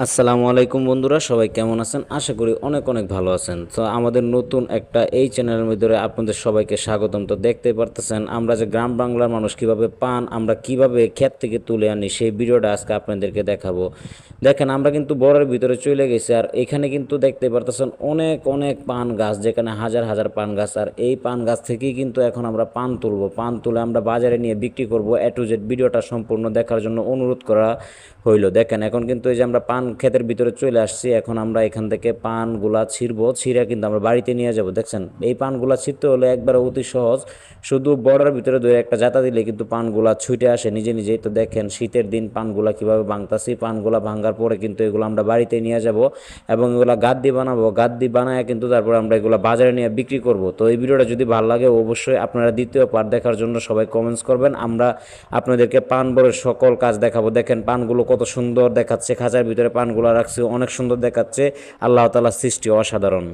আসসালামু আলাইকুম বন্ধুরা, সবাই কেমন আছেন? আশা করি অনেক অনেক ভালো আছেন। তো আমাদের নতুন একটা এই চ্যানেলের মধ্যে আপনাদের সবাইকে স্বাগতম। তো দেখতেই পারতেছেন আমরা যে গ্রাম বাংলার মানুষ কিভাবে পান আমরা কিভাবে ক্ষেত থেকে তুলে আনি সেই ভিডিওটা আজকে আপনাদেরকে দেখাবো। দেখেন আমরা কিন্তু বড়ের ভিতরে চলে গেছি, আর এখানে কিন্তু দেখতে পারতেছেন অনেক অনেক পান গাছ, যেখানে হাজার হাজার পান গাছ। আর এই পান গাছ থেকেই কিন্তু এখন আমরা পান তুলবো, পান তুলে আমরা বাজারে নিয়ে বিক্রি করব। এ টু জেড ভিডিওটা সম্পূর্ণ দেখার জন্য অনুরোধ করা হইলো। দেখেন এখন কিন্তু এই যে আমরা পান ক্ষেতের ভিতরে চলে আসছি, এখন আমরা এখান থেকে পানগুলা ছিঁড়বো, ছিঁড়ে কিন্তু আমরা বাড়িতে নিয়ে যাব। দেখছেন এই পানগুলা ছিঁড়তে হলে একবারে অতি সহজ, শুধু বর্ডার ভিতরে ধরে একটা জাতা দিলে কিন্তু পানগুলা ছুটে আসে নিজে নিজেই। তো দেখেন শীতের দিন পানগুলা কিভাবে ভাঙতাছি, পানগুলা ভাঙার পরে কিন্তু এগুলো আমরা বাড়িতে নিয়ে যাব এবং এগুলা গাদ্দি বানাবো, গাদ্দি বানায় কিন্তু তারপর আমরা এগুলো বাজারে নিয়ে বিক্রি করব। তো এই ভিডিওটা যদি ভালো লাগে অবশ্যই আপনারা দ্বিতীয় পার্ট দেখার জন্য সবাই কমেন্টস করবেন। আমরা আপনাদেরকে পান বড়ের সকল কাজ দেখাবো। দেখেন পানগুলো কত সুন্দর দেখাচ্ছে, খাঁচার ভিতরে পানগুলো রাখছে, অনেক সুন্দর দেখাচ্ছে। আল্লাহ তাআলার সৃষ্টি অসাধারণ।